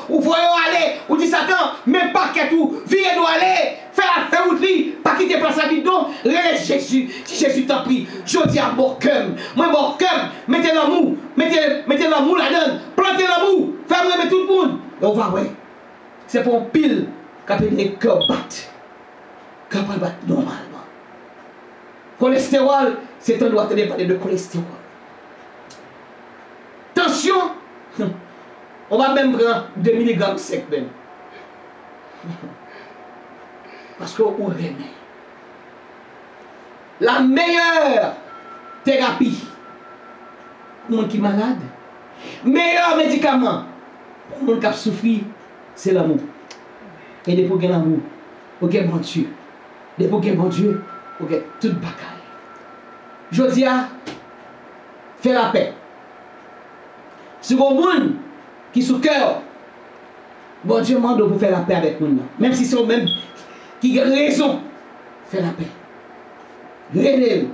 ou voyons aller, ou dit Satan, même pas que tout, viens nous aller. Fais la fête ou lit, pas quitter place à vide, non, relève Jésus. Si Jésus t'en prie, je dis à mon cœur, mettez l'amour, mettez l'amour là-dedans, plantez l'amour, faites remettre tout le monde. Et on va, ouais, c'est pour un pile qui a les cœurs battent, qui a battre normalement. Cholestérol, c'est un doigt de parler de cholestérol. Tension, on va même prendre 2 mg sec même. Parce qu'on remet. La meilleure thérapie pour les gens qui sont malades, meilleur médicament pour les gens qui ont souffert, c'est l'amour. Et depuis qu'il y a l'amour, il y a bon Dieu. Depuis qu'il y a bon Dieu, il y a toute bagaille. Je dis à faire la paix. Si vous avez des gens qui sont cœur, bon Dieu demande pour faire la paix avec nous. Même si c'est eux-mêmes qui ont raison, faire la paix. René,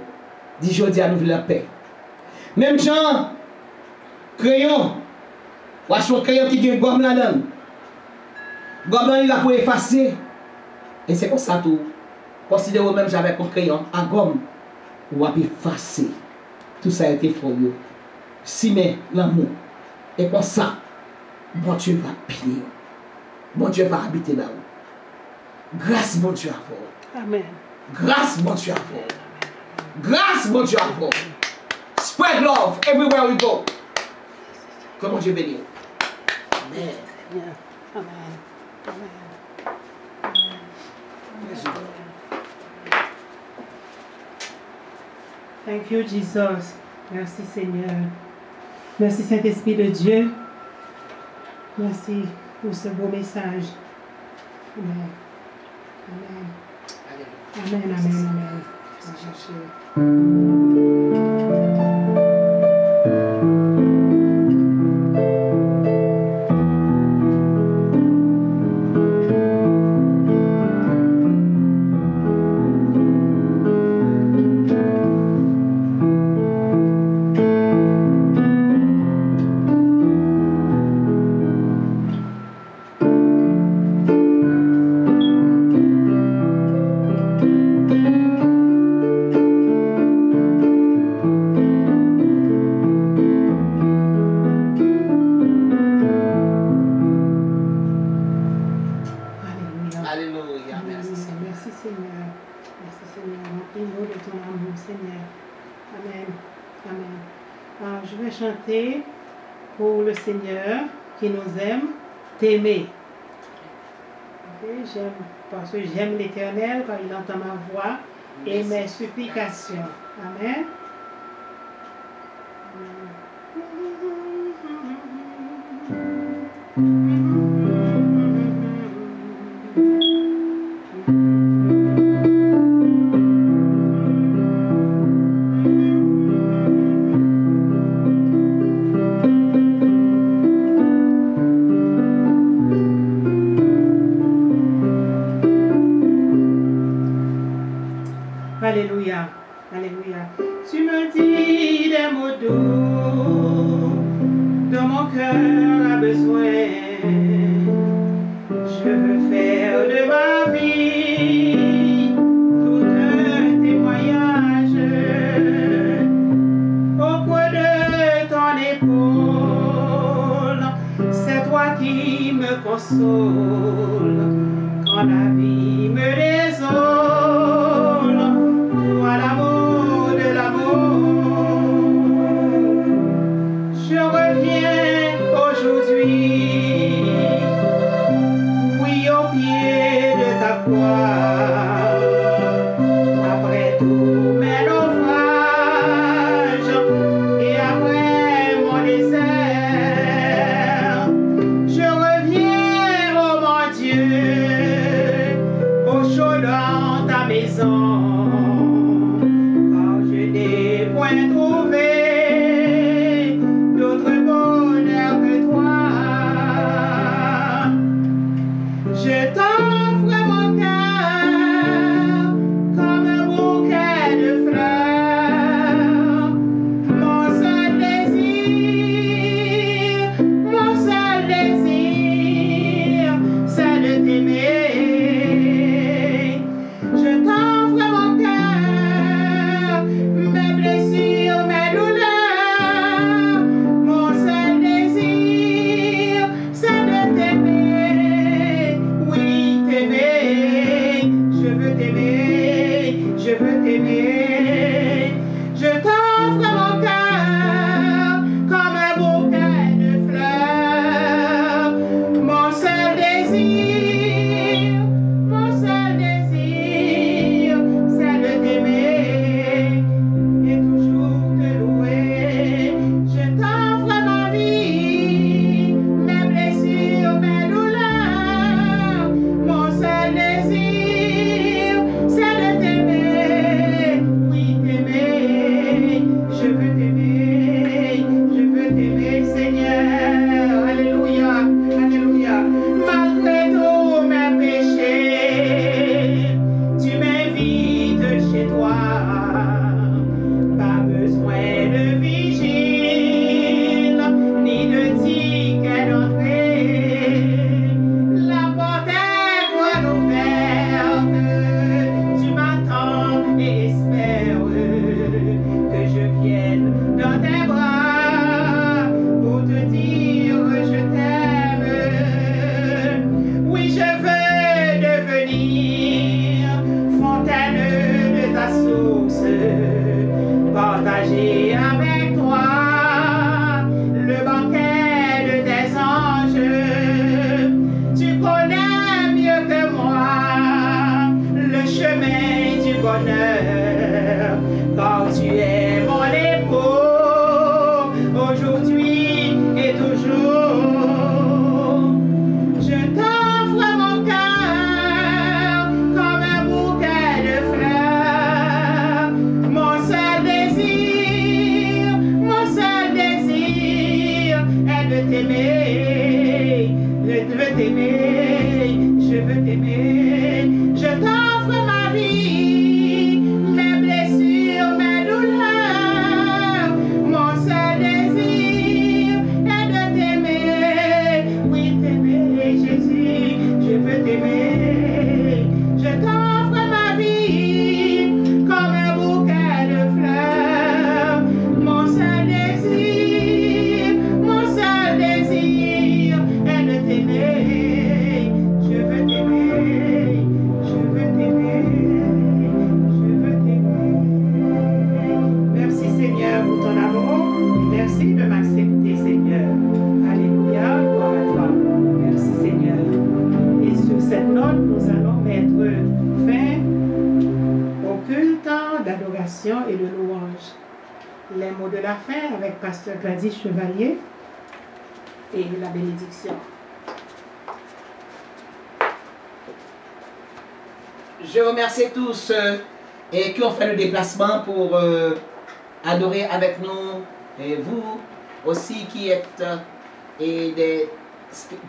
dit je dis à nous la paix. Même Jean, crayon, ou un crayon qui a une gomme là-dedans. Gomme là, il a pour effacer. Et c'est comme ça tout. Considérez même j'avais un crayon à gomme, ou à effacer. Tout ça a été pour vous. Si mais l'amour. Et comme ça, bon Dieu va punir. Bon Dieu va habiter là-haut. Grâce, mon Dieu, à vous. Amen. Grâce, mon Dieu, à vous. Grâce, mon Dieu, à vous. Spread love everywhere we go. Que mon Dieu bénisse. Amen. Amen. Amen. Thank you, Jesus. Merci, Seigneur. Merci, Saint-Esprit de Dieu. Merci pour ce beau message. Amen. Amen. Amen. Amen. Amen. Merci Seigneur. Merci Seigneur. Remplis-nous de ton amour, Seigneur. Amen. Amen. Alors, je vais chanter pour le Seigneur qui nous aime, t'aimer. Okay, parce que j'aime l'Éternel quand il entend ma voix et mes supplications. Amen. Alléluia, alléluia. Tu me dis des mots doux, dont mon cœur a besoin. Je veux faire de ma vie tout un témoignage. Au coin de ton épaule, c'est toi qui me consoles quand la vie me désole. Après tous mes naufrages et après mon désert, je reviens, oh mon Dieu, au chaud dans ta maison, car je n'ai point trouvé d'autre bonheur que toi. Je t'offre mon cœur comme un bouquet de fleurs, mon seul désir, c'est de t'aimer. Je t'offre mon cœur, mes blessures, mes douleurs, mon seul désir, c'est de t'aimer. Oui, t'aimer, je veux t'aimer, je veux t'aimer. Je t'offre mon cœur comme un bouquet de fleurs, mon seul désir, c'est de t'aimer et toujours te louer. Je t'offre ma vie, mes blessures, mes douleurs, mon seul désir, c'est de t'aimer. Oui, t'aimer, je veux t'aimer, Seigneur. Alléluia, alléluia. Malgré tous mes péchés, tu m'invites chez toi. Pas besoin de vigile, ni de ticket d'entrée. La porte est grande ouverte, tu m'attends et espères que je vienne dans tes bras pour te dire je t'aime. Oui, je veux devenir fontaine de ta source, partager avec toi le banquet de tes anges. Tu connais mieux que moi le chemin du bonheur, car tu es mon époux aujourd'hui et toujours. Je t'offre mon cœur comme un bouquet de fleurs, mon seul désir est de t'aimer. Je veux t'aimer, je veux t'aimer. Je t'offre ma vie, mes blessures, mes douleurs, mon seul désir est de t'aimer. Oui, t'aimer, Jésus, je veux t'aimer. Je t'offre ma vie comme un bouquet de fleurs, mon seul désir est de t'aimer. Je veux t'aimer, je veux fin au culte d'adoration et de louange. Les mots de la fin avec Pasteur Gladys Chevalier et la bénédiction. Je remercie tous ceux qui ont fait le déplacement pour adorer avec nous, et vous aussi qui êtes des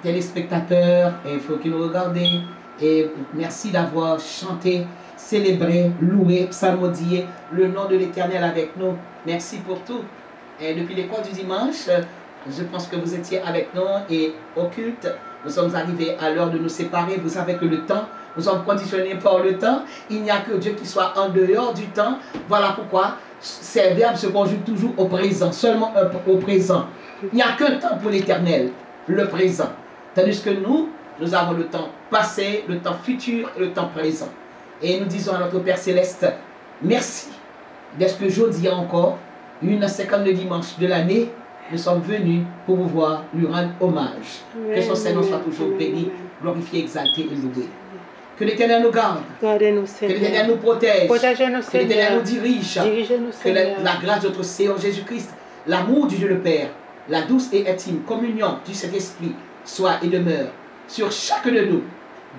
téléspectateurs et qui nous regardez. Et merci d'avoir chanté, célébré, loué, psalmodié le nom de l'Éternel avec nous. Merci pour tout. Et depuis l'école du dimanche, je pense que vous étiez avec nous et au culte. Nous sommes arrivés à l'heure de nous séparer. Vous savez que le temps, nous sommes conditionnés par le temps. Il n'y a que Dieu qui soit en dehors du temps. Voilà pourquoi ces verbes se conjuguent toujours au présent, seulement au présent. Il n'y a qu'un temps pour l'Éternel, le présent. Tandis que nous avons le temps passé, le temps futur et le temps présent. Et nous disons à notre Père Céleste, merci. Dès que je dis encore, une 52 dimanche de l'année, nous sommes venus pour vous voir, lui rendre hommage. Que son Seigneur soit toujours béni, glorifié, exalté et loué. Que l'Éternel nous garde. Que l'Éternel nous protège. Que l'Éternel nous dirige. Que la grâce de notre Seigneur Jésus-Christ, l'amour du Dieu le Père, la douce et intime communion du Saint-Esprit soit et demeure sur chacun de nous,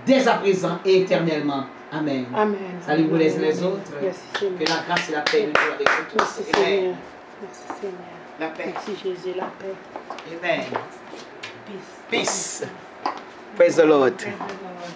dès à présent et éternellement. Amen. Amen. Salut-vous les uns les autres. Merci, que la grâce et la paix nous soient avec vous tous. Merci Seigneur. Merci Seigneur. La paix. Merci Jésus, la paix. Amen. Peace. Peace. Praise the Lord. Praise the Lord.